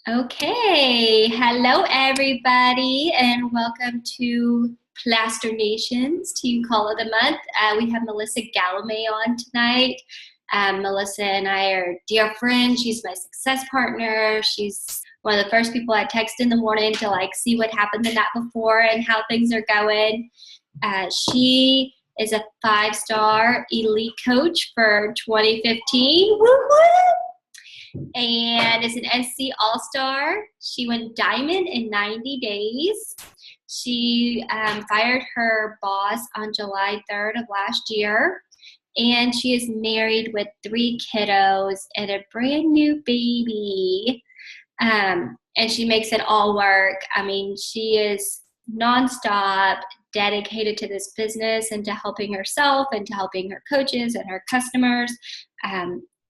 Okay, hello everybody, and welcome to Plaster Nations to Call of the Month. We have Melissa Galamay on tonight. Melissa and I are dear friends. She's my success partner. She's one of the first people I text in the morning to see what happened the night before and how things are going. She is a 5-star elite coach for 2015. Woo woo! And is an NC All-Star. She went diamond in 90 days. She fired her boss on July 3rd of last year. And she is married with 3 kiddos and a brand new baby. And she makes it all work. I mean, she is nonstop dedicated to this business and to helping herself and to helping her coaches and her customers.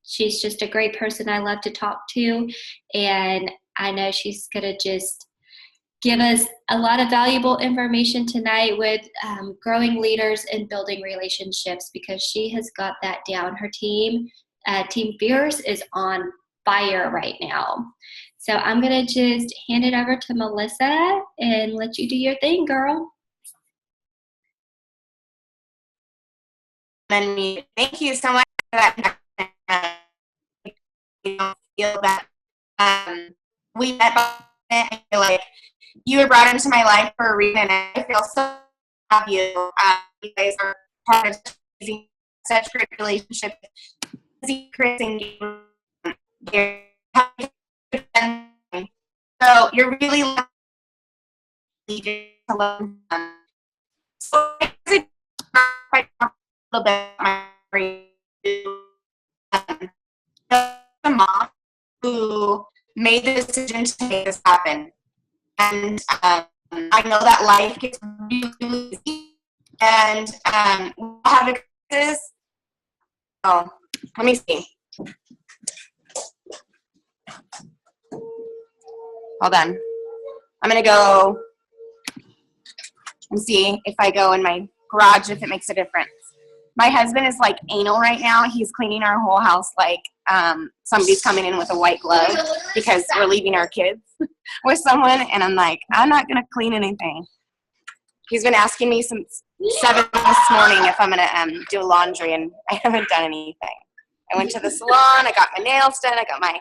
She's just a great person I love to talk to, and I know she's going to just give us a lot of valuable information tonight with growing leaders and building relationships, because she has got that down. Her team, Team Fierce, is on fire right now. So I'm going to just hand it over to Melissa and let you do your thing, girl. Thank you so much for that. Feel that we met. I feel like you were brought into my life for a reason, and I feel so have you. You guys are part of such great relationships. Chris and you, so you're really lucky to learn. So a little bit a mom who made the decision to make this happen. And I know that life gets really easy, and we'll have experiences. Oh, let me see. Hold on. I'm going to go and see if I go in my garage, if it makes a difference. My husband is like anal right now. He's cleaning our whole house like somebody's coming in with a white glove because we're leaving our kids with someone. And I'm like, I'm not going to clean anything. He's been asking me since 7 this morning if I'm going to do laundry, and I haven't done anything. I went to the salon. I got my nails done. I got my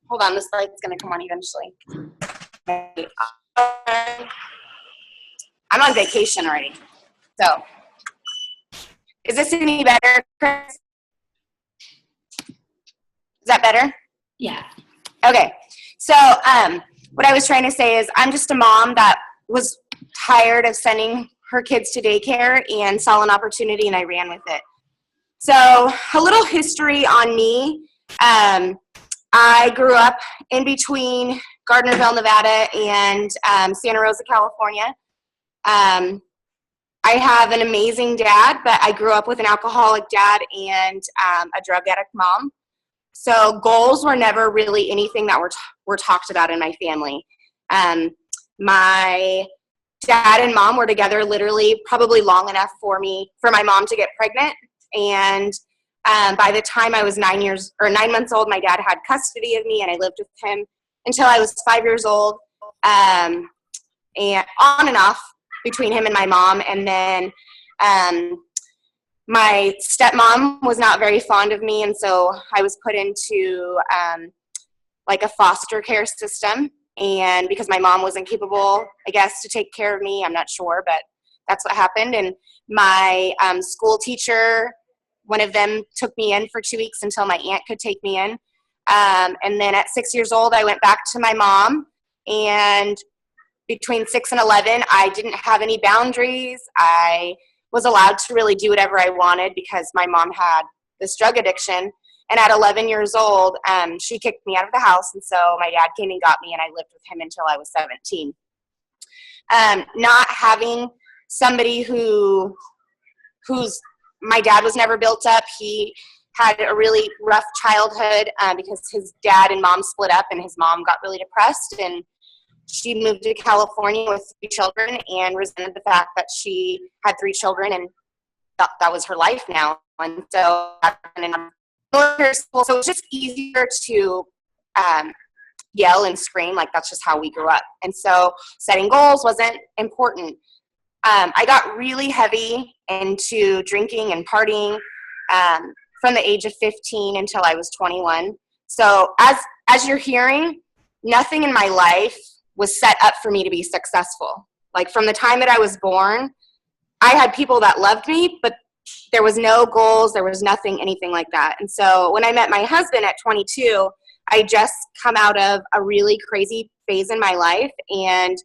hold on, this light's going to come on eventually. I'm on vacation already. So, is this any better, Chris? Is that better? Yeah. Okay. So, what I was trying to say is I'm just a mom that was tired of sending her kids to daycare and saw an opportunity, and I ran with it. So, a little history on me. I grew up in between Gardnerville, Nevada, and Santa Rosa, California. I have an amazing dad, but I grew up with an alcoholic dad and a drug addict mom. So goals were never really anything that were talked about in my family. My dad and mom were together literally probably long enough for my mom to get pregnant. And by the time I was 9 months old, my dad had custody of me, and I lived with him until I was 5 years old, and on and off between him and my mom. And then my stepmom was not very fond of me, and so I was put into like a foster care system. And because my mom wasn't capable, I guess, to take care of me, I'm not sure, but that's what happened. And my school teacher, one of them, took me in for 2 weeks until my aunt could take me in. And then at 6 years old, I went back to my mom, and between 6 and 11, I didn't have any boundaries. I was allowed to really do whatever I wanted because my mom had this drug addiction. And at 11 years old, she kicked me out of the house. And so my dad came and got me, and I lived with him until I was 17. Not having somebody my dad was never built up. He had a really rough childhood because his dad and mom split up, and his mom got really depressed, and she moved to California with 3 children and resented the fact that she had 3 children and thought that was her life now. And so, so it was just easier to yell and scream. Like, that's just how we grew up. And so setting goals wasn't important. I got really heavy into drinking and partying from the age of 15 until I was 21. So as you're hearing, nothing in my life was set up for me to be successful. Like, from the time that I was born, I had people that loved me, but there was no goals, there was nothing, anything like that. And so when I met my husband at 22, I just come out of a really crazy phase in my life. And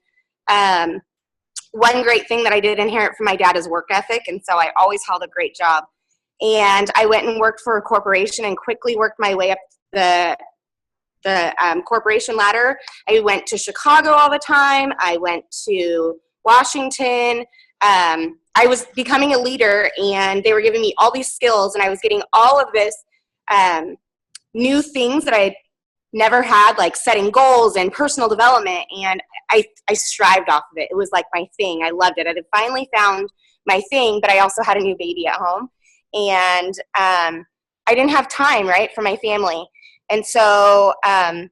one great thing that I did inherit from my dad is work ethic. And so I always held a great job. And I went and worked for a corporation and quickly worked my way up the corporation ladder. I went to Chicago all the time. I went to Washington. I was becoming a leader, and they were giving me all these skills, and I was getting all of this new things that I never had, like setting goals and personal development, and I strived off of it. It was like my thing. I loved it. I had finally found my thing, but I also had a new baby at home, and I didn't have time, right, for my family. And so I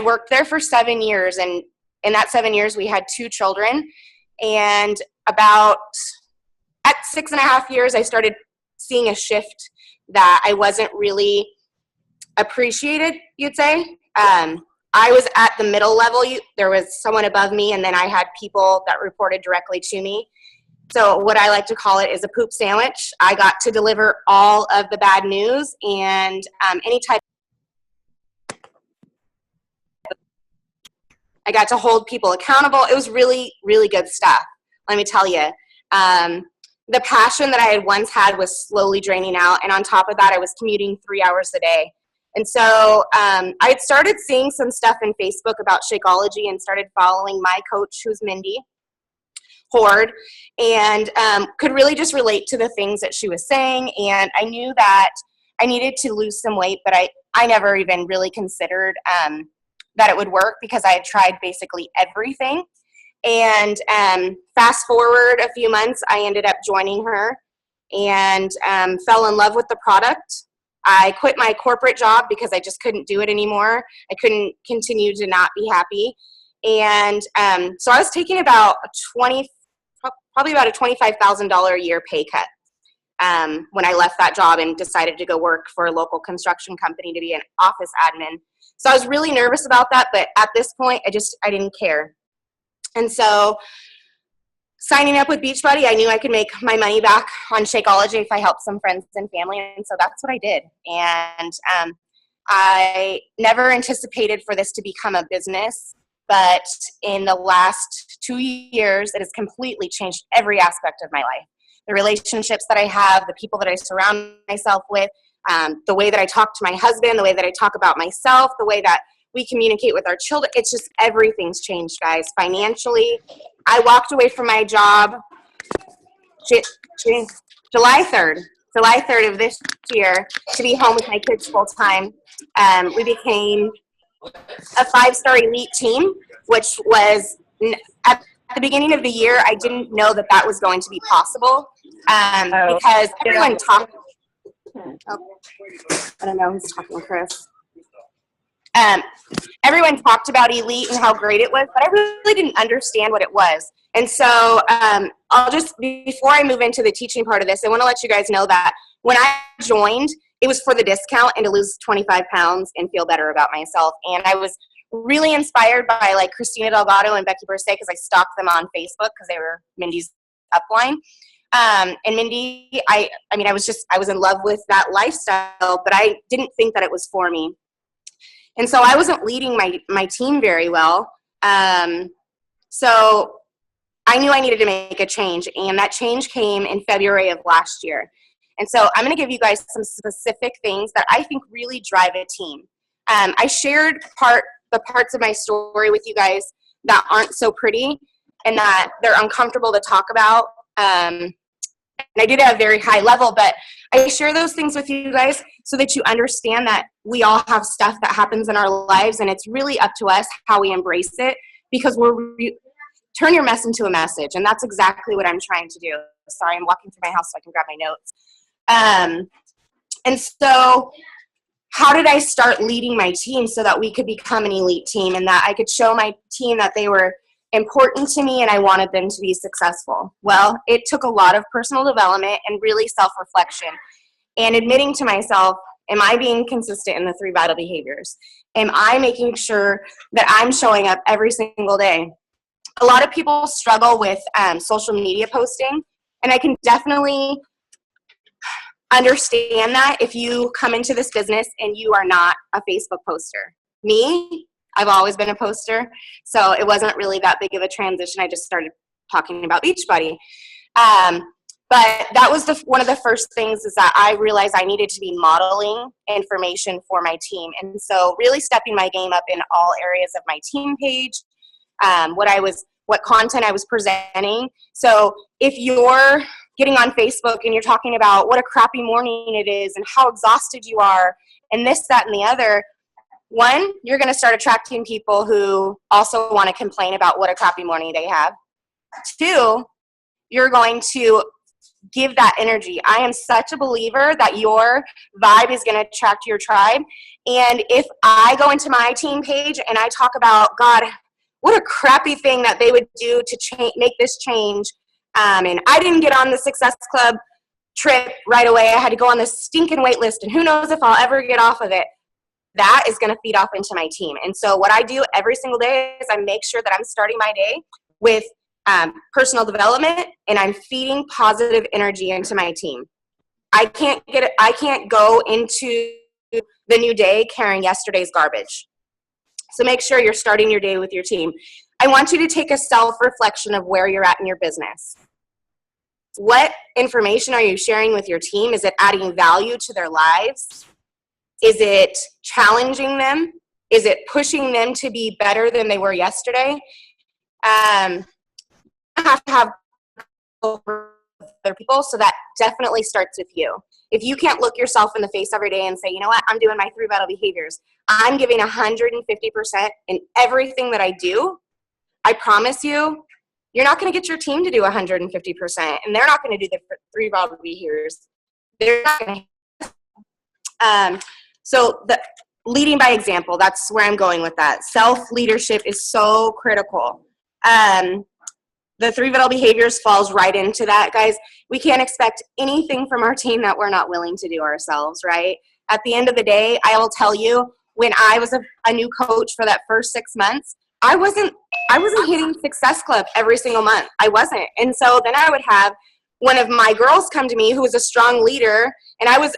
worked there for 7 years, and in that 7 years, we had 2 children. And about at 6.5 years, I started seeing a shift that I wasn't really appreciated, you'd say. I was at the middle level. There was someone above me, and then I had people that reported directly to me. So what I like to call it is a poop sandwich. I got to deliver all of the bad news and any type. I got to hold people accountable. It was really, really good stuff. Let me tell you. The passion that I had once had was slowly draining out. And on top of that, I was commuting 3 hours a day. And so I had started seeing some stuff in Facebook about Shakeology and started following my coach, who's Mindy Horde, and could really just relate to the things that she was saying. And I knew that I needed to lose some weight, but I never even really considered that it would work because I had tried basically everything. And fast forward a few months, I ended up joining her and fell in love with the product. I quit my corporate job because I just couldn't do it anymore. I couldn't continue to not be happy. And so I was taking about probably about a $25,000 a year pay cut when I left that job and decided to go work for a local construction company to be an office admin. So I was really nervous about that, but at this point, I didn't care. And so signing up with Beachbody, I knew I could make my money back on Shakeology if I helped some friends and family, and so that's what I did. And I never anticipated for this to become a business, but in the last 2 years, it has completely changed every aspect of my life. The relationships that I have, the people that I surround myself with, the way that I talk to my husband, the way that I talk about myself, the way that we communicate with our children. It's just everything's changed, guys. Financially, I walked away from my job July 3rd of this year to be home with my kids full time. We became a 5-star elite team, which was at the beginning of the year, I didn't know that that was going to be possible because everyone talked. Oh, I don't know who's talking, Chris. Everyone talked about elite and how great it was, but I really didn't understand what it was. And so before I move into the teaching part of this, I want to let you guys know that when I joined, it was for the discount and to lose 25 pounds and feel better about myself. And I was really inspired by like Christina Delgado and Becky Bursay because I stalked them on Facebook because they were Mindy's upline. And Mindy, I was in love with that lifestyle, but I didn't think that it was for me. And so I wasn't leading my team very well. So I knew I needed to make a change, and that change came in February of last year. And so I'm going to give you guys some specific things that I think really drive a team. I shared the parts of my story with you guys that aren't so pretty and that they're uncomfortable to talk about. And I did at a very high level, but I share those things with you guys so that you understand that we all have stuff that happens in our lives, and it's really up to us how we embrace it, because turn your mess into a message, and that's exactly what I'm trying to do. Sorry, I'm walking through my house so I can grab my notes. And so how did I start leading my team so that we could become an elite team and that I could show my team that they were important to me and I wanted them to be successful? Well, it took a lot of personal development and really self-reflection and admitting to myself, am I being consistent in the 3 vital behaviors? Am I making sure that I'm showing up every single day? A lot of people struggle with social media posting, and I can definitely understand that if you come into this business and you are not a Facebook poster. Me, I've always been a poster, so it wasn't really that big of a transition. I just started talking about Beachbody. But that was one of the first things is that I realized I needed to be modeling information for my team. And so really stepping my game up in all areas of my team page, what content I was presenting. So if you're getting on Facebook and you're talking about what a crappy morning it is and how exhausted you are and this, that, and the other, one, you're going to start attracting people who also want to complain about what a crappy morning they have. Two, you're going to give that energy. I am such a believer that your vibe is going to attract your tribe. And if I go into my team page and I talk about, God, what a crappy thing that they would do to make this change. And I didn't get on the Success Club trip right away. I had to go on this stinking wait list, and who knows if I'll ever get off of it. That is going to feed off into my team. And so what I do every single day is I make sure that I'm starting my day with personal development, and I'm feeding positive energy into my team. I can't go into the new day carrying yesterday's garbage. So make sure you're starting your day with your team. I want you to take a self-reflection of where you're at in your business. What information are you sharing with your team? Is it adding value to their lives? Is it challenging them? Is it pushing them to be better than they were yesterday? Have to have other people, so that definitely starts with you. If you can't look yourself in the face every day and say, you know what, I'm doing my 3 vital behaviors, I'm giving 150% in everything that I do, I promise you, you're not going to get your team to do 150%, and they're not going to do the 3 vital behaviors. They're not going to. So the leading by example, that's where I'm going with that. Self-leadership is so critical. The 3 vital behaviors falls right into that, guys. We can't expect anything from our team that we're not willing to do ourselves, right? At the end of the day, I will tell you, when I was a new coach for that first 6 months, I wasn't hitting Success Club every single month. I wasn't. And so then I would have one of my girls come to me who was a strong leader, and I was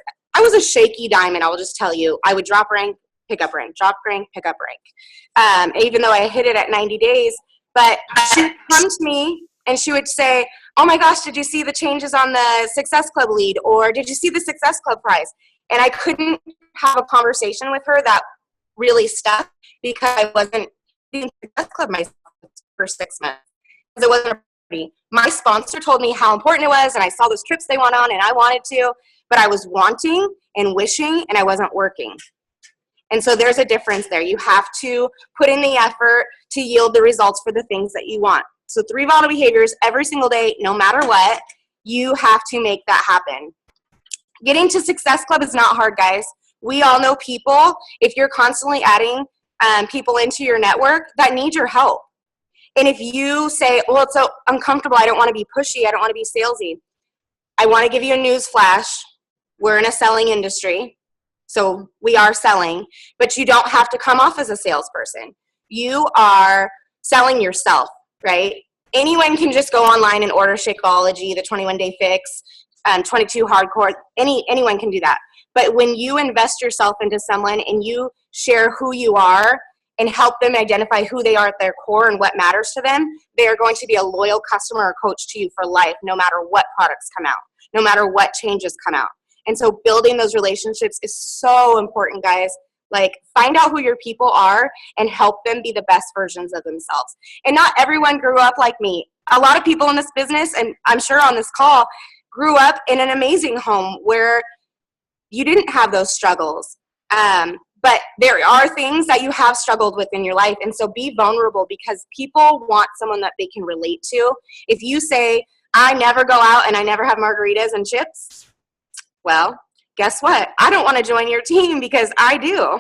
a shaky diamond, I will just tell you. I would drop rank, pick up rank, drop rank, pick up rank. Even though I hit it at 90 days, but she would come to me and she would say, oh my gosh, did you see the changes on the Success Club lead? Or did you see the Success Club prize? And I couldn't have a conversation with her that really stuck because I wasn't doing Success Club myself for 6 months. Because it wasn't a priority. My sponsor told me how important it was, and I saw those trips they went on, and I wanted to, but I was wanting and wishing, and I wasn't working. And so there's a difference there. You have to put in the effort to yield the results for the things that you want. So 3 vital behaviors every single day, no matter what, you have to make that happen. Getting to Success Club is not hard, guys. We all know people, if you're constantly adding people into your network that need your help. And if you say, well, it's so uncomfortable, I don't want to be pushy, I don't want to be salesy. I want to give you a news flash. We're in a selling industry. So we are selling, but you don't have to come off as a salesperson. You are selling yourself, right? Anyone can just go online and order Shakeology, the 21-day fix, 22 hardcore. Anyone can do that. But when you invest yourself into someone and you share who you are and help them identify who they are at their core and what matters to them, they are going to be a loyal customer or coach to you for life, no matter what products come out, no matter what changes come out. And so building those relationships is so important, guys. Like, find out who your people are and help them be the best versions of themselves. And not everyone grew up like me. A lot of people in this business, and I'm sure on this call, grew up in an amazing home where you didn't have those struggles. But there are things that you have struggled with in your life. And so be vulnerable, because people want someone that they can relate to. If you say, I never go out and I never have margaritas and chips, well, guess what? I don't want to join your team because I do.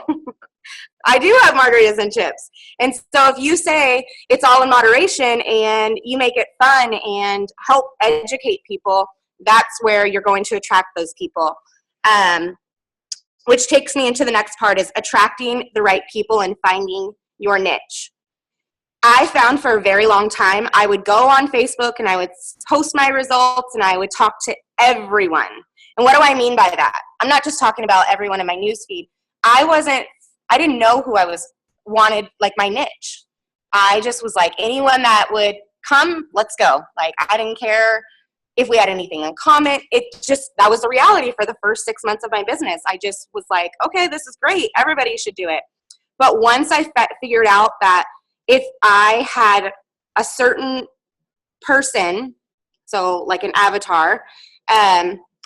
I do have margaritas and chips. And so if you say it's all in moderation and you make it fun and help educate people, that's where you're going to attract those people. Which takes me into the next part, is attracting the right people and finding your niche. I found for a very long time, I would go on Facebook and I would post my results and I would talk to everyone. And what do I mean by that? I'm not just talking about everyone in my newsfeed. I didn't know who I wanted, like, my niche. I just was like, anyone that would come, let's go. Like, I didn't care if we had anything in common. That was the reality for the first 6 months of my business. I just was like, okay, this is great. Everybody should do it. But once I figured out that if I had a certain person, so like an avatar,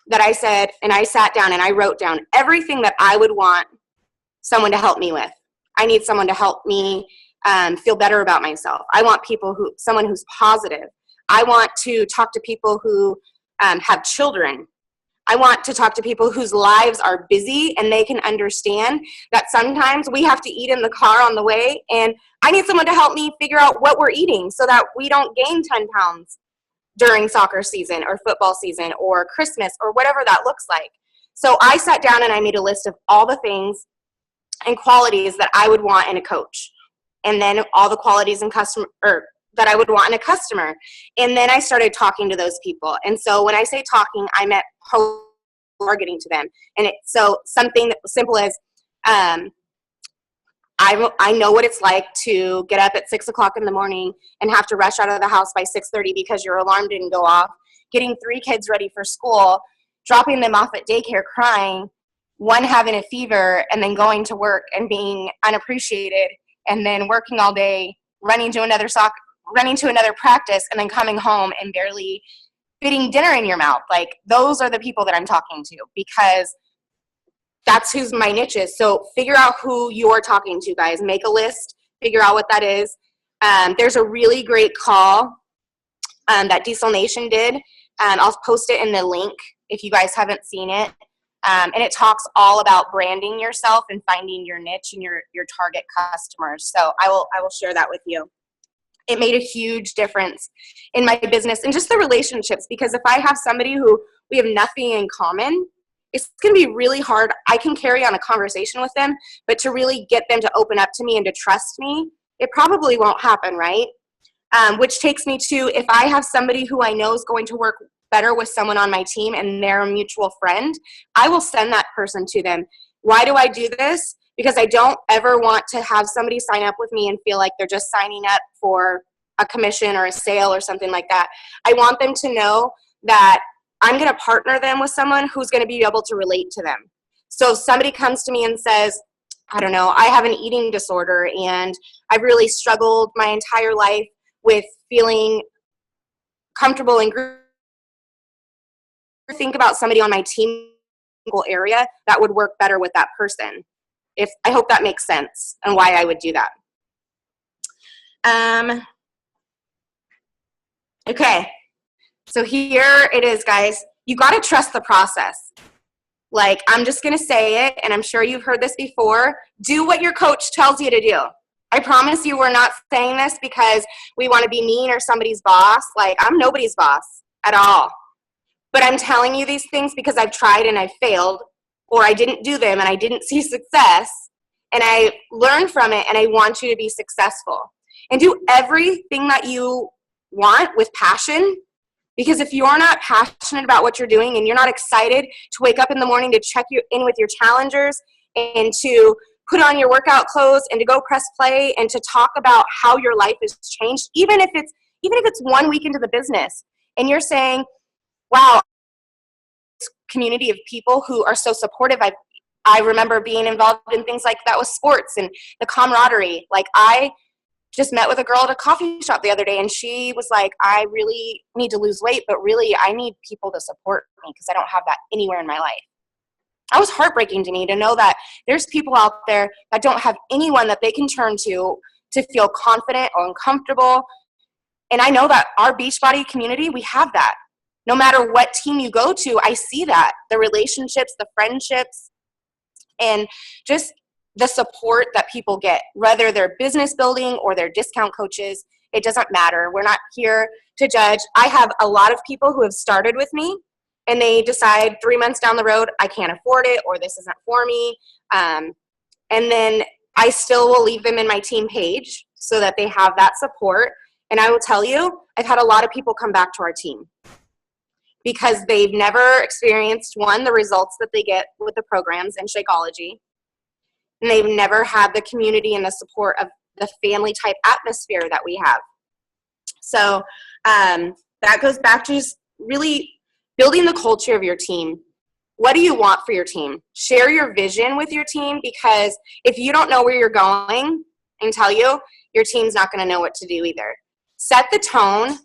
that I said, and I sat down and I wrote down everything that I would want someone to help me with. I need someone to help me feel better about myself. I want someone who's positive. I want to talk to people who have children. I want to talk to people whose lives are busy and they can understand that sometimes we have to eat in the car on the way, and I need someone to help me figure out what we're eating so that we don't gain 10 pounds during soccer season or football season or Christmas or whatever that looks like. So I sat down and I made a list of all the things and qualities that I would want in a coach, and then all the qualities that I would want in a customer. And then I started talking to those people. And so when I say talking, I meant targeting to them. And so something simple as, I know what it's like to get up at 6 o'clock in the morning and have to rush out of the house by 6:30 because your alarm didn't go off, getting 3 kids ready for school, dropping them off at daycare crying, one having a fever, and then going to work and being unappreciated, and then working all day, running to another practice, and then coming home and barely fitting dinner in your mouth. Like, those are the people that I'm talking to, because that's who's my niche is. So figure out who you're talking to, guys. Make a list, figure out what that is. There's a really great call that Diesel Nation did. I'll post it in the link if you guys haven't seen it. And it talks all about branding yourself and finding your niche and your target customers. So I will share that with you. It made a huge difference in my business and just the relationships, because if I have somebody who we have nothing in common, it's going to be really hard. I can carry on a conversation with them, but to really get them to open up to me and to trust me, it probably won't happen, right? Which takes me to, if I have somebody who I know is going to work better with someone on my team and they're a mutual friend, I will send that person to them. Why do I do this? Because I don't ever want to have somebody sign up with me and feel like they're just signing up for a commission or a sale or something like that. I want them to know that I'm going to partner them with someone who's going to be able to relate to them. So if somebody comes to me and says, I don't know, I have an eating disorder and I've really struggled my entire life with feeling comfortable and think about somebody on my team area that would work better with that person. I hope that makes sense and why I would do that. Okay, so here it is, guys. You got to trust the process. Like, I'm just going to say it, and I'm sure you've heard this before. Do what your coach tells you to do. I promise you we're not saying this because we want to be mean or somebody's boss. Like, I'm nobody's boss at all. But I'm telling you these things because I've tried and I've failed, or I didn't do them and I didn't see success, and I learned from it, and I want you to be successful. And do everything that you want with passion, because if you're not passionate about what you're doing and you're not excited to wake up in the morning to check in with your challengers and to put on your workout clothes and to go press play and to talk about how your life has changed, even if it's 1 week into the business and you're saying, wow, this community of people who are so supportive. I remember being involved in things like that with sports and the camaraderie. Like, I just met with a girl at a coffee shop the other day, and she was like, I really need to lose weight, but really I need people to support me because I don't have that anywhere in my life. That was heartbreaking to me to know that there's people out there that don't have anyone that they can turn to feel confident or uncomfortable. And I know that our Beachbody community, we have that. No matter what team you go to, I see that. The relationships, the friendships, and just the support that people get, whether they're business building or they're discount coaches, it doesn't matter. We're not here to judge. I have a lot of people who have started with me and they decide 3 months down the road, I can't afford it, or this isn't for me. And then I still will leave them in my team page so that they have that support. And I will tell you, I've had a lot of people come back to our team because they've never experienced, one, the results that they get with the programs in Shakeology, and they've never had the community and the support of the family type atmosphere that we have. So that goes back to just really building the culture of your team. What do you want for your team? Share your vision with your team, because if you don't know where you're going, I can tell you, your team's not going to know what to do either. Set the tone,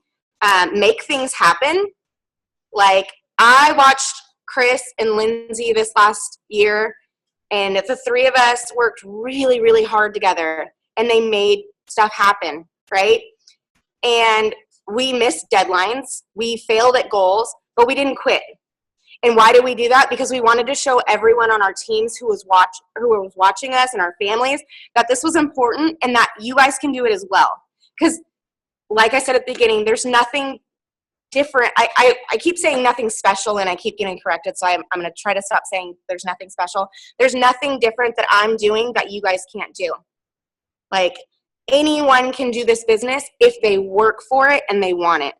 make things happen. Like, I watched Chris and Lindsay this last year, and the three of us worked really, really hard together, and they made stuff happen, right? And we missed deadlines. We failed at goals, but we didn't quit. And why did we do that? Because we wanted to show everyone on our teams who was watching us and our families that this was important and that you guys can do it as well. Because like I said at the beginning, there's nothing different. I keep saying nothing special, and I keep getting corrected, so I'm going to try to stop saying there's nothing special. There's nothing different that I'm doing that you guys can't do. Like, anyone can do this business if they work for it and they want it.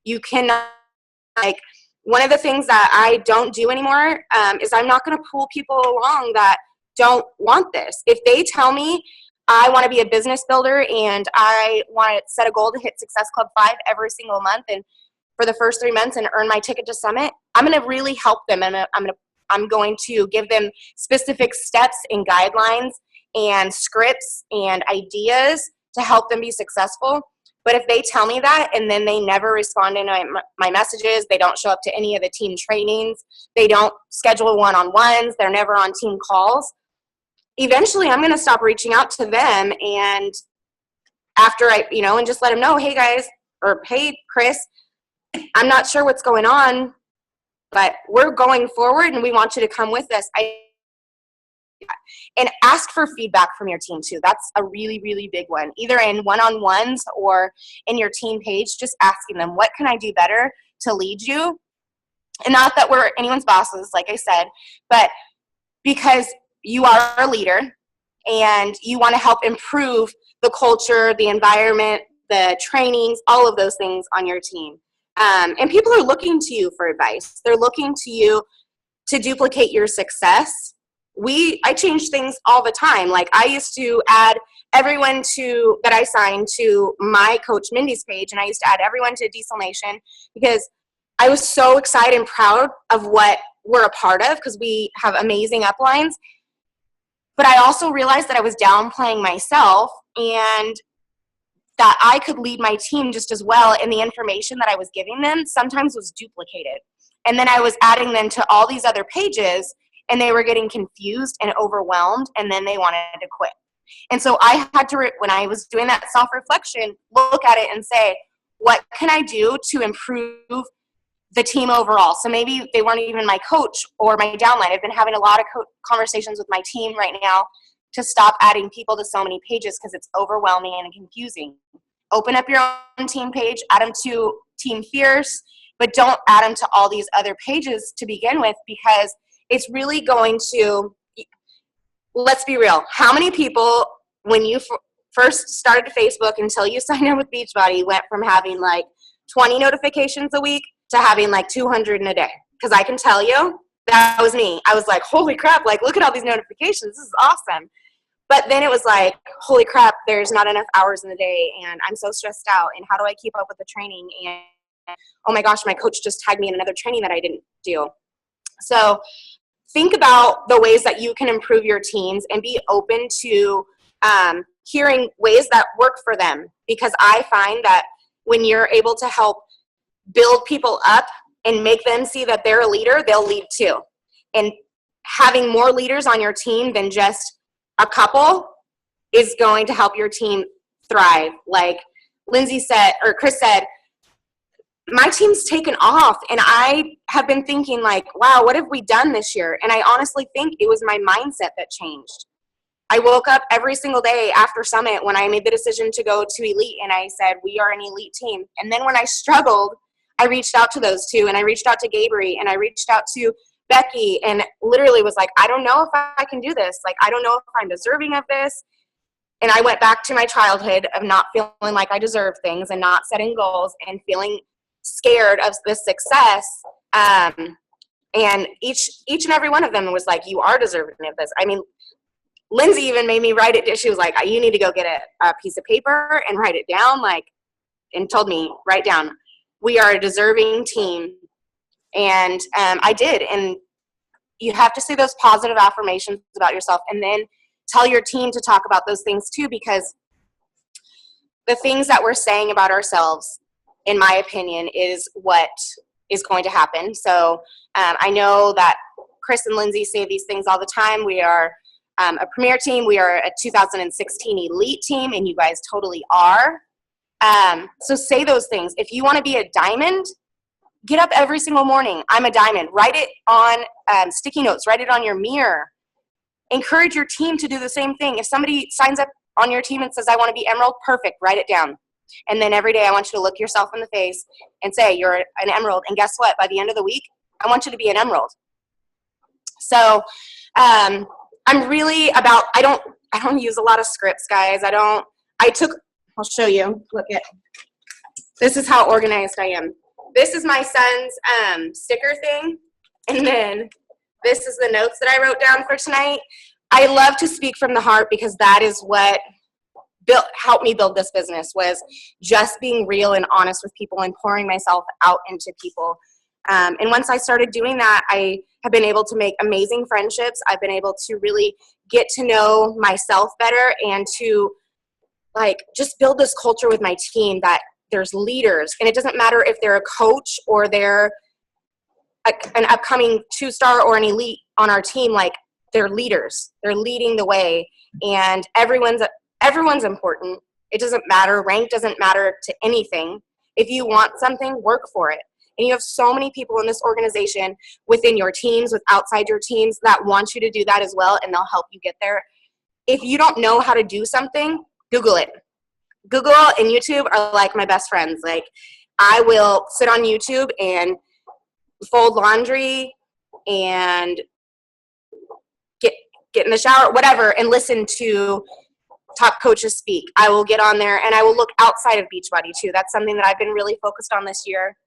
You cannot, like, one of the things that I don't do anymore is I'm not going to pull people along that don't want this. If they tell me I want to be a business builder and I want to set a goal to hit Success Club 5 every single month and for the first 3 months and earn my ticket to Summit, I'm going to really help them. I'm going to give them specific steps and guidelines and scripts and ideas to help them be successful. But if they tell me that and then they never respond to my messages, they don't show up to any of the team trainings, they don't schedule one-on-ones, they're never on team calls, eventually I'm going to stop reaching out to them. And after and just let them know, hey guys, or hey Chris, I'm not sure what's going on, but we're going forward and we want you to come with us. And ask for feedback from your team too. That's a really, really big one. Either in one-on-ones or in your team page, just asking them, what can I do better to lead you? And not that we're anyone's bosses, like I said, but because you are a leader and you want to help improve the culture, the environment, the trainings, all of those things on your team. And people are looking to you for advice. They're looking to you to duplicate your success. I change things all the time. Like, I used to add everyone that I signed to my coach Mindy's page, and I used to add everyone to Diesel Nation because I was so excited and proud of what we're a part of, because we have amazing uplines. But I also realized that I was downplaying myself and that I could lead my team just as well, and the information that I was giving them sometimes was duplicated. And then I was adding them to all these other pages, and they were getting confused and overwhelmed, and then they wanted to quit. And so I had to, when I was doing that self-reflection, look at it and say, what can I do to improve the team overall? So maybe they weren't even my coach or my downline. I've been having a lot of conversations with my team right now to stop adding people to so many pages because it's overwhelming and confusing. Open up your own team page, add them to Team Fierce, but don't add them to all these other pages to begin with, because it's really going to, let's be real, how many people, when you first started Facebook until you signed up with Beachbody, went from having like 20 notifications a week to having like 200 in a day? Because I can tell you, that was me. I was like, holy crap, like, look at all these notifications. This is awesome. But then it was like, holy crap, there's not enough hours in the day, and I'm so stressed out, and how do I keep up with the training? And oh my gosh, my coach just tagged me in another training that I didn't do. So think about the ways that you can improve your teams and be open to hearing ways that work for them. Because I find that when you're able to help build people up and make them see that they're a leader, they'll lead too. And having more leaders on your team than just a couple is going to help your team thrive. Like Lindsay said, or Chris said, my team's taken off, and I have been thinking like, wow, what have we done this year? And I honestly think it was my mindset that changed. I woke up every single day after Summit when I made the decision to go to Elite, and I said, we are an elite team. And then when I struggled, I reached out to those two, and I reached out to Gabriel, and I reached out to Becky, and literally was like, I don't know if I can do this. Like, I don't know if I'm deserving of this. And I went back to my childhood of not feeling like I deserve things and not setting goals and feeling scared of this success. And each and every one of them was like, you are deserving of this. I mean, Lindsay even made me write it. She was like, you need to go get a piece of paper and write it down, like, and told me, write down, we are a deserving team. And I did. And you have to say those positive affirmations about yourself, and then tell your team to talk about those things too, because the things that we're saying about ourselves, in my opinion, is what is going to happen. So I know that Chris and Lindsay say these things all the time. We are a premier team. We are a 2016 elite team, and you guys totally are. So say those things. If you want to be a diamond, get up every single morning. I'm a diamond. Write it on sticky notes. Write it on your mirror. Encourage your team to do the same thing. If somebody signs up on your team and says, I want to be emerald, perfect, write it down. And then every day I want you to look yourself in the face and say, you're an emerald. And guess what? By the end of the week, I want you to be an emerald. So I'm really about, I don't use a lot of scripts, guys. I'll show you. Look at, this is how organized I am. This is my son's sticker thing. And then this is the notes that I wrote down for tonight. I love to speak from the heart, because that is what helped me build this business, was just being real and honest with people and pouring myself out into people. And once I started doing that, I have been able to make amazing friendships. I've been able to really get to know myself better, and to like just build this culture with my team that there's leaders. And it doesn't matter if they're a coach or they're an upcoming 2-star or an elite on our team. Like, they're leaders. They're leading the way, and everyone's important. It doesn't matter. Rank doesn't matter to anything. If you want something, work for it. And you have so many people in this organization, within your teams, with outside your teams, that want you to do that as well, and they'll help you get there. If you don't know how to do something, Google it. Google and YouTube are like my best friends. Like, I will sit on YouTube and fold laundry and get in the shower, whatever, and listen to top coaches speak. I will get on there, and I will look outside of Beachbody too. That's something that I've been really focused on this year,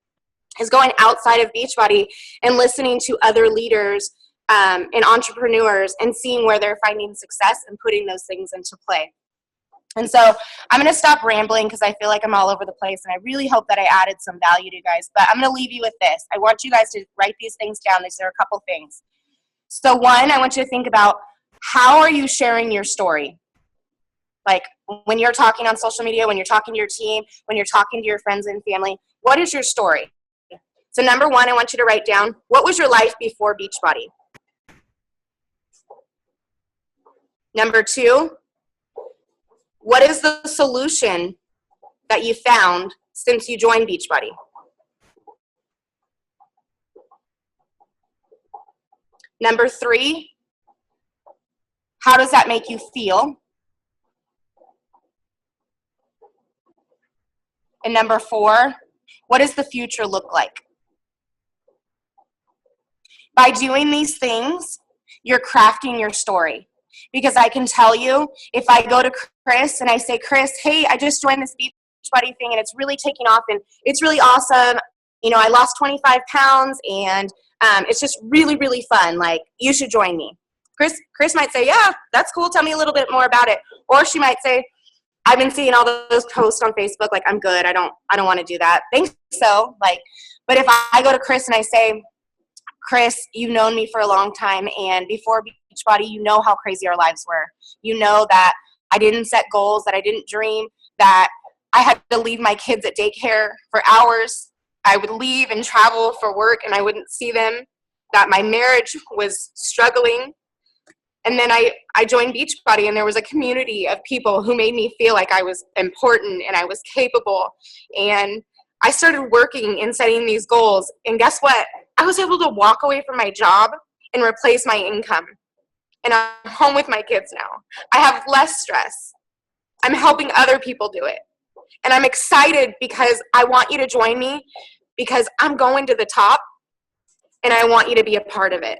is going outside of Beachbody and listening to other leaders and entrepreneurs, and seeing where they're finding success and putting those things into play. And so I'm going to stop rambling, because I feel like I'm all over the place, and I really hope that I added some value to you guys. But I'm going to leave you with this. I want you guys to write these things down. There are a couple things. So one, I want you to think about, how are you sharing your story? Like, when you're talking on social media, when you're talking to your team, when you're talking to your friends and family, what is your story? So number one, I want you to write down, what was your life before Beachbody? Number two, what is the solution that you found since you joined Beachbody? Number three, how does that make you feel? And number four, what does the future look like? By doing these things, you're crafting your story. Because I can tell you, if I go to Chris and I say, Chris, hey, I just joined this Beachbody thing, and it's really taking off, and it's really awesome. You know, I lost 25 pounds, and it's just really, really fun. Like, you should join me. Chris might say, yeah, that's cool. Tell me a little bit more about it. Or she might say, I've been seeing all those posts on Facebook. Like, I'm good. I don't want to do that. Thanks. So, like, but if I go to Chris and I say, Chris, you've known me for a long time, and before Beachbody, you know how crazy our lives were. You know that I didn't set goals, that I didn't dream, that I had to leave my kids at daycare for hours. I would leave and travel for work, and I wouldn't see them, that my marriage was struggling. And then I joined Beachbody, and there was a community of people who made me feel like I was important and I was capable. And I started working and setting these goals. And guess what? I was able to walk away from my job and replace my income. And I'm home with my kids now. I have less stress. I'm helping other people do it. And I'm excited because I want you to join me, because I'm going to the top and I want you to be a part of it.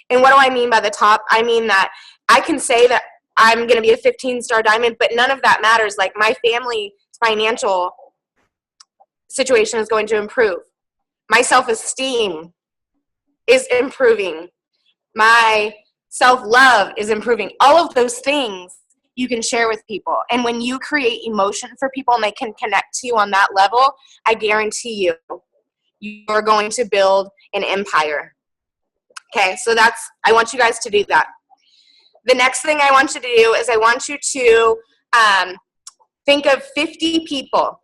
And what do I mean by the top? I mean that I can say that I'm going to be a 15-star diamond, but none of that matters. Like, my family's financial situation is going to improve. My self-esteem is improving. My self-love is improving. All of those things you can share with people. And when you create emotion for people and they can connect to you on that level, I guarantee you're going to build an empire. Okay, so I want you guys to do that. The next thing I want you to do is I want you to think of 50 people.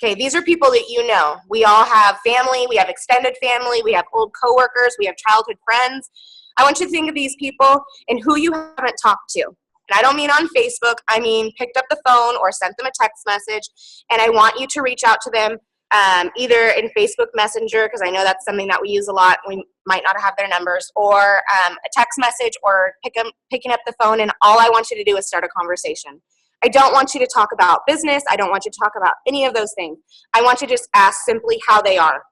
Okay, these are people that you know. We all have family, we have extended family, we have old coworkers, we have childhood friends. I want you to think of these people and who you haven't talked to. And I don't mean on Facebook, I mean picked up the phone or sent them a text message, and I want you to reach out to them either in Facebook Messenger, because I know that's something that we use a lot. We might not have their numbers, or a text message, or picking up the phone, and all I want you to do is start a conversation. I don't want you to talk about business. I don't want you to talk about any of those things. I want you to just ask simply how they are.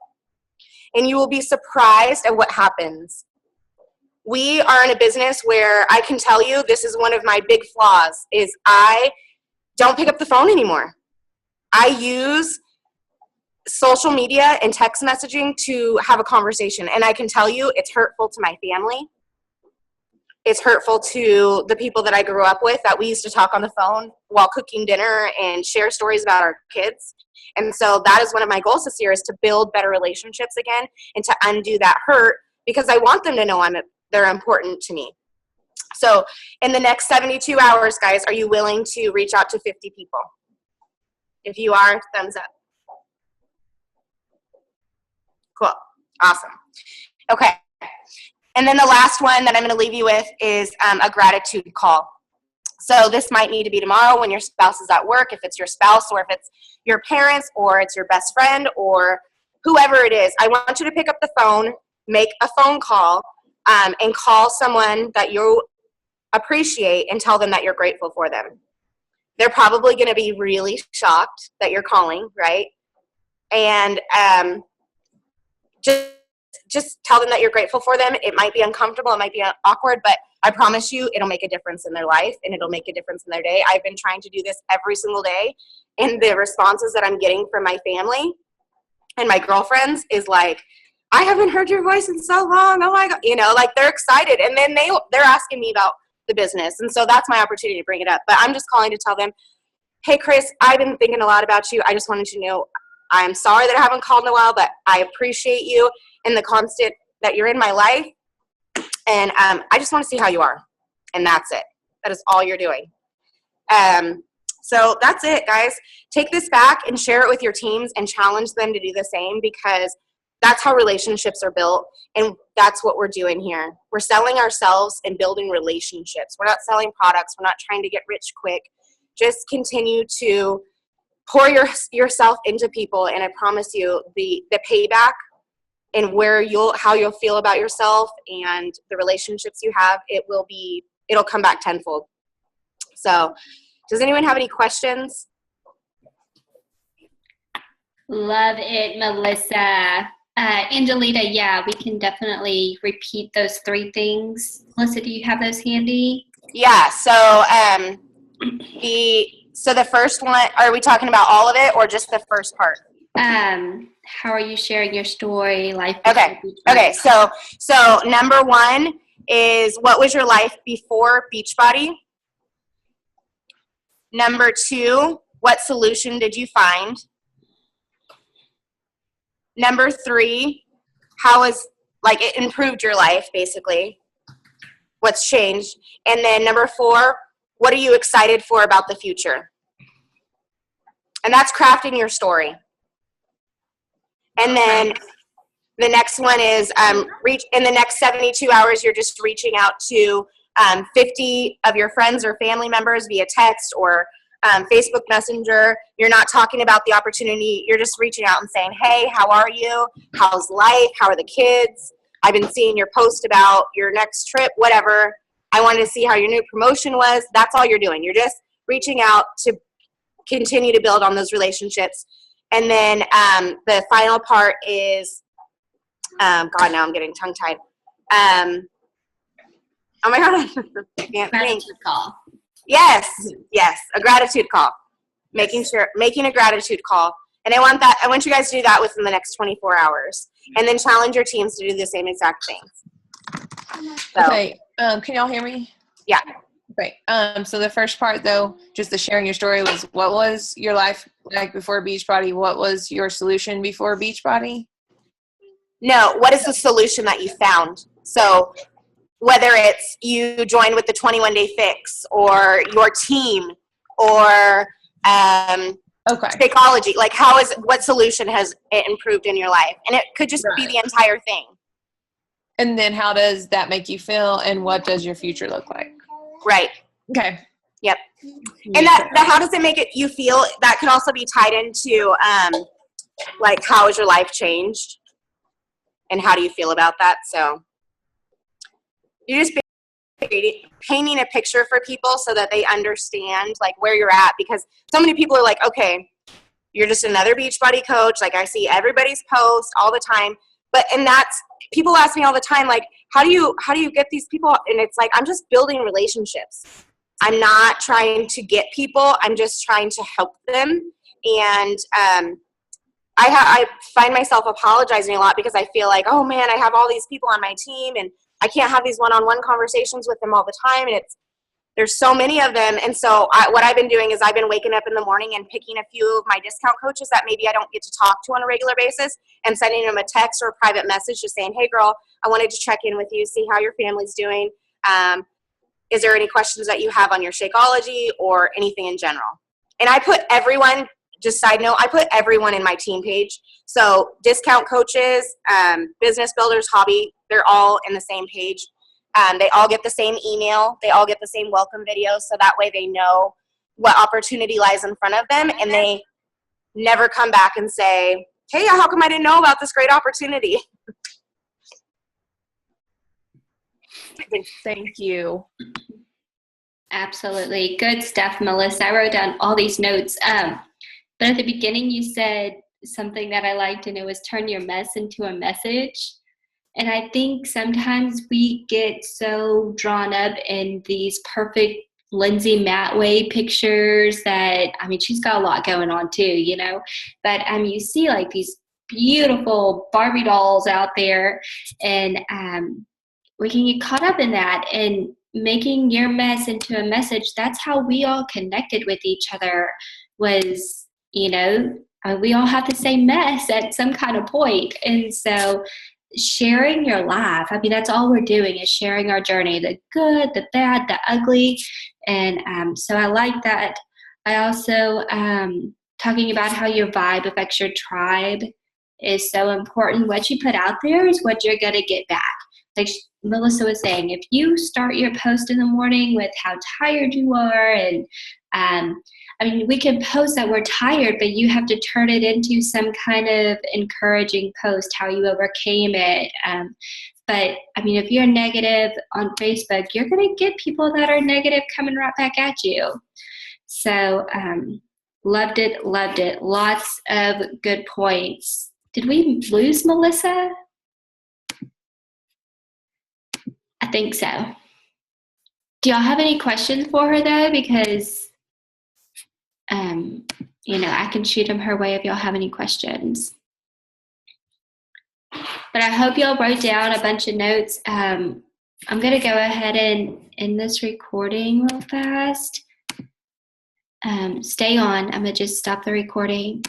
And you will be surprised at what happens. We are in a business where I can tell you this is one of my big flaws, is I don't pick up the phone anymore. I use social media and text messaging to have a conversation. And I can tell you it's hurtful to my family. It's hurtful to the people that I grew up with, that we used to talk on the phone while cooking dinner and share stories about our kids. And so that is one of my goals this year, is to build better relationships again and to undo that hurt, because I want them to know they're important to me. So in the next 72 hours, guys, are you willing to reach out to 50 people? If you are, thumbs up. Cool. Awesome. Okay. And then the last one that I'm going to leave you with is a gratitude call. So this might need to be tomorrow when your spouse is at work, if it's your spouse, or if it's your parents, or it's your best friend, or whoever it is. I want you to pick up the phone, make a phone call, and call someone that you appreciate and tell them that you're grateful for them. They're probably going to be really shocked that you're calling, right? And just tell them that you're grateful for them. It might be uncomfortable, it might be awkward, but I promise you it'll make a difference in their life, and it'll make a difference in their day. I've been trying to do this every single day, and the responses that I'm getting from my family and my girlfriends is like, I haven't heard your voice in so long. Oh my God. Like, they're excited. And then they're asking me about the business. And so that's my opportunity to bring it up. But I'm just calling to tell them, hey, Chris, I've been thinking a lot about you. I just wanted you to know I'm sorry that I haven't called in a while, but I appreciate you and the constant that you're in my life. And I just want to see how you are. And that's it. That is all you're doing. So that's it, guys. Take this back and share it with your teams and challenge them to do the same, because that's how relationships are built, and that's what we're doing here. We're selling ourselves and building relationships. We're not selling products. We're not trying to get rich quick. Just continue to pour yourself into people, and I promise you the payback and how you'll feel about yourself and the relationships you have, it'll come back tenfold. So, does anyone have any questions? Love it, Melissa. Angelita, yeah, we can definitely repeat those 3 things. Melissa, do you have those handy? Yeah, so the first one, are we talking about all of it or just the first part? How are you sharing your story, life? Okay, so number 1 is, what was your life before Beachbody? Number 2, what solution did you find? Number 3, how it improved your life, basically. What's changed? And then number 4, what are you excited for about the future? And that's crafting your story. And then the next one is in the next 72 hours, you're just reaching out to 50 of your friends or family members via text or Facebook Messenger. You're not talking about the opportunity. You're just reaching out and saying, hey, how are you? How's life? How are the kids? I've been seeing your post about your next trip, whatever. I wanted to see how your new promotion was. That's all you're doing. You're just reaching out to continue to build on those relationships. And then the final part is, God, now I'm getting tongue-tied. Oh my God, I can't think. Call. Yes, a gratitude call. Making a gratitude call. And I want you guys to do that within the next 24 hours. And then challenge your teams to do the same exact things. So, okay, can y'all hear me? Yeah. Great. So the first part, though, just the sharing your story was, what was your life like before Beachbody? What was your solution before Beachbody? No, what is the solution that you found? So whether it's you joined with the 21-day fix or your team or Shakeology, like what solution has it improved in your life? And it could just be the entire thing. And then how does that make you feel, and what does your future look like? Right. Okay. Yep. And that how does it make you feel? That could also be tied into like, how has your life changed, and how do you feel about that? So you're just painting a picture for people so that they understand like where you're at, because so many people are like, okay, you're just another Beachbody coach. Like, I see everybody's post all the time, and that's, people ask me all the time, like, how do you get these people? And it's like, I'm just building relationships. I'm not trying to get people. I'm just trying to help them. And I find myself apologizing a lot because I feel like, oh man, I have all these people on my team and I can't have these one-on-one conversations with them all the time. And there's so many of them. And so what I've been doing is I've been waking up in the morning and picking a few of my discount coaches that maybe I don't get to talk to on a regular basis and sending them a text or a private message just saying, hey girl, I wanted to check in with you, see how your family's doing. Is there any questions that you have on your Shakeology or anything in general? And I put everyone, just side note, I put everyone in my team page. So discount coaches, business builders, hobby, they're all in the same page. They all get the same email. They all get the same welcome video. So that way they know what opportunity lies in front of them. And they never come back and say, hey, how come I didn't know about this great opportunity? Thank you. Absolutely. Good stuff, Melissa. I wrote down all these notes. But at the beginning, you said something that I liked, and it was turn your mess into a message. And I think sometimes we get so drawn up in these perfect Lindsay Matway pictures that, I mean, she's got a lot going on too, you know, but you see like these beautiful Barbie dolls out there, and we can get caught up in that, and making your mess into a message. That's how we all connected with each other, was, you know, we all have the same mess at some kind of point. And so sharing your life, I mean, that's all we're doing is sharing our journey, the good, the bad, the ugly. And so I like that. I also, talking about how your vibe affects your tribe is so important. What you put out there is what you're going to get back. Like Melissa was saying, if you start your post in the morning with how tired you are, and I mean, we can post that we're tired, but you have to turn it into some kind of encouraging post, how you overcame it. But I mean, if you're negative on Facebook, you're going to get people that are negative coming right back at you. So loved it. Lots of good points. Did we lose Melissa? I think so. Do y'all have any questions for her though? Because, you know, I can shoot them her way if y'all have any questions. But I hope y'all wrote down a bunch of notes. I'm going to go ahead and end this recording real fast. Stay on. I'm going to just stop the recording.